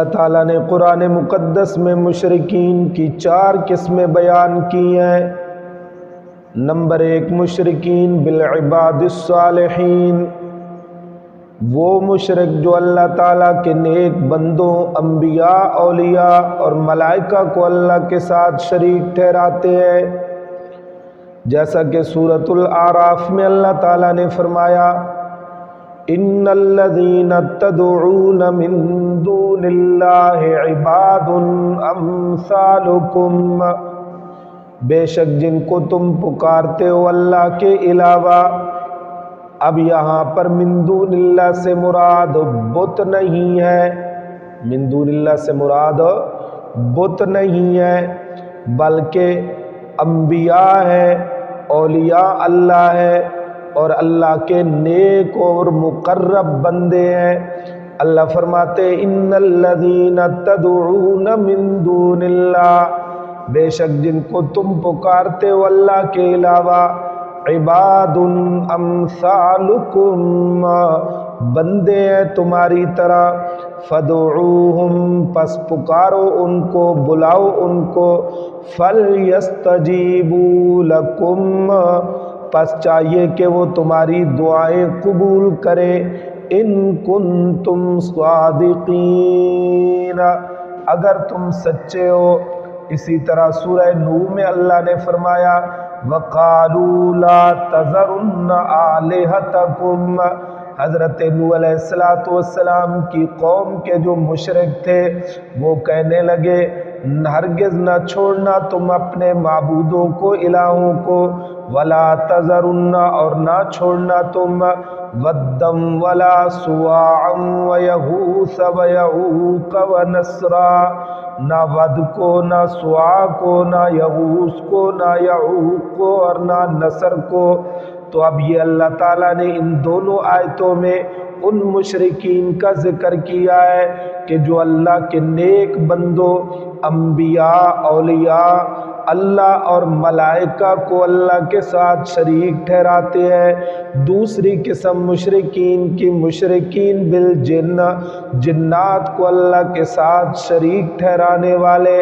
اللہ تعالیٰ نے قرآن مقدس میں مشرکین کی 4 قسمیں بیان کی ہیں۔ نمبر 1، مشرکین بالعباد الصالحین، وہ مشرک جو اللہ تعالیٰ کے نیک بندوں، انبیاء، اولیاء اور ملائکہ کو اللہ کے ساتھ شریک ٹھہراتے ہیں، جیسا کہ سورۃ الاعراف میں اللہ تعالیٰ نے فرمایا ان الذین تدعون من دون اللہ عباد امثالکم، بے شک جن کو تم پکارتے ہو اللہ کے علاوہ۔ اب یہاں پر من دون اللہ سے مراد بت نہیں ہے، من دون اللہ سے مراد بت نہیں ہے، بلکہ انبیاء ہے، اولیاء اللہ ہے اور اللہ کے نیک اور مقرب بندے ہیں۔ اللہ فرماتے ان الذین تدعون من دون اللہ، بے شک جن کو تم پکارتے ہو اللہ کے علاوہ، عباد امثالکم، بندے ہیں تمہاری طرح، فدعوہم، پس پکارو ان کو، بلاؤ ان کو، فلیستجیبوا لکم، پس چاہیے کہ وہ تمہاری دعائیں قبول کریں، ان کنتم صادقین، اگر تم سچے ہو۔ اسی طرح سورہ نوح میں اللہ نے فرمایا وَقَالُوا لَا تَذَرُنَّ آلِهَتَكُمْ، حضرت نوح علیہ السلام کی قوم کے جو مشرک تھے وہ کہنے لگے ہرگز نہ چھوڑنا تم اپنے معبودوں کو، الہوں کو، وَلَا تَذَرُنَّ، اور نہ چھوڑنا تم، وَدًّا وَلَا سُوَاعًا وَيَغُوثَ وَيَعُوقَ وَنَسْرًا، نہ ود کو، نہ سوا کو، نہ یغوث کو، نہ یعوق کو اور نہ نصر کو۔ تو اب یہ اللہ تعالیٰ نے ان دونوں آیتوں میں ان مشرکین کا ذکر کیا ہے کہ جو اللہ کے نیک بندوں، انبیاء، اولیاء، اللہ اور ملائکہ کو اللہ کے ساتھ شریک ٹھہراتے ہیں۔ دوسری قسم مشرکین کی، مشرکین بالجن، جنات کو اللہ کے ساتھ شریک ٹھہرانے والے،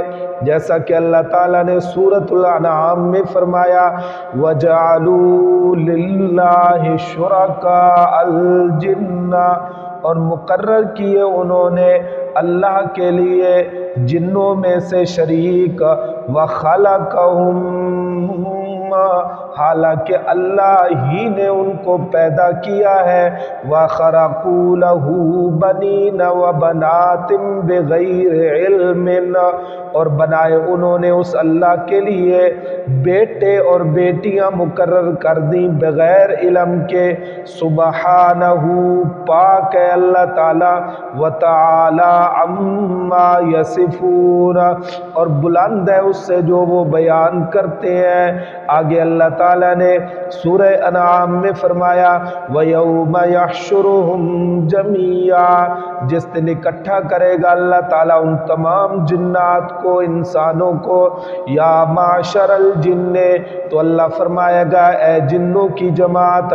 جیسا کہ اللہ تعالیٰ نے سورۃ الانعام میں فرمایا وَجَعَلُوا لِلَّهِ شُرَكَاءَ الْجِنَّ، اور مقرر کیے انہوں نے اللہ کے لیے جنوں میں سے شریک، وَخَلَقَهُمْ، حالانکہ اللہ ہی نے ان کو پیدا کیا ہے، وَخَرَقُوا لَهُ بَنِينَ وَبَنَاتٍ بِغَيْرِ عِلْمٍ، اور بنائے انہوں نے اس اللہ کے لیے بیٹے اور بیٹیاں مقرر کر دیں بغیر علم کے۔ سبحانہ، پاک ہے اللہ تعالیٰ، وتعالی عما یصفون، اور بلند ہے اس سے جو وہ بیان کرتے ہیں۔ آگے اللہ تعالیٰ نے سورہ انعام میں فرمایا وَيَوْمَ يَحْشُرُهُمْ جَمِيعًا، جس دن اکٹھا کرے گا اللہ تعالیٰ ان تمام جنات کو، انسانوں کو، یا معشر الجن، تو اللہ فرمائے گا اے جنوں کی جماعت،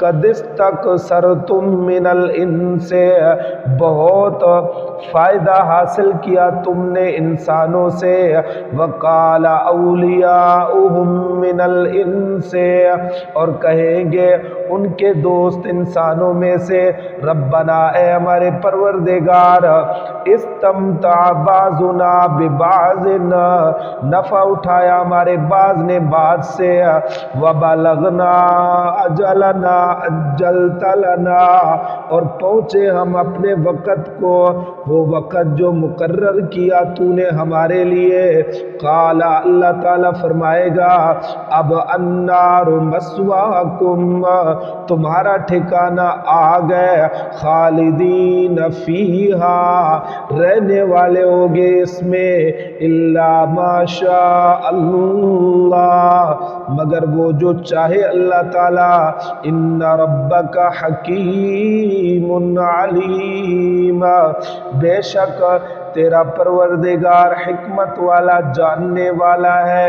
قد استکثرتم من الانس، بہت فائدہ حاصل کیا تم نے انسانوں سے، وقال اولیاؤہم من الانس، اور کہیں گے ان کے دوست انسانوں میں سے ربنا، اے ہمارے پروردگار، استمتع بعضنا ببعض، نفع اٹھایا ہمارے بعض نے بعض سے، وبلغنا اجلنا اجلت لنا، اور پہنچے ہم اپنے وقت کو، وہ وقت جو مقرر کیا تو نے ہمارے لیے۔ قال، اللہ تعالیٰ فرمائے گا اب النار مثواکم، تمہارا ٹھکانہ آگ ہے، خالدین فیہا، رہنے والے ہوگے اس میں، الا ما شاء اللہ، مگر وہ جو چاہے اللہ تعالیٰ، ان ربک حکیم علیم، بے شک تیرا پروردگار حکمت والا، جاننے والا ہے۔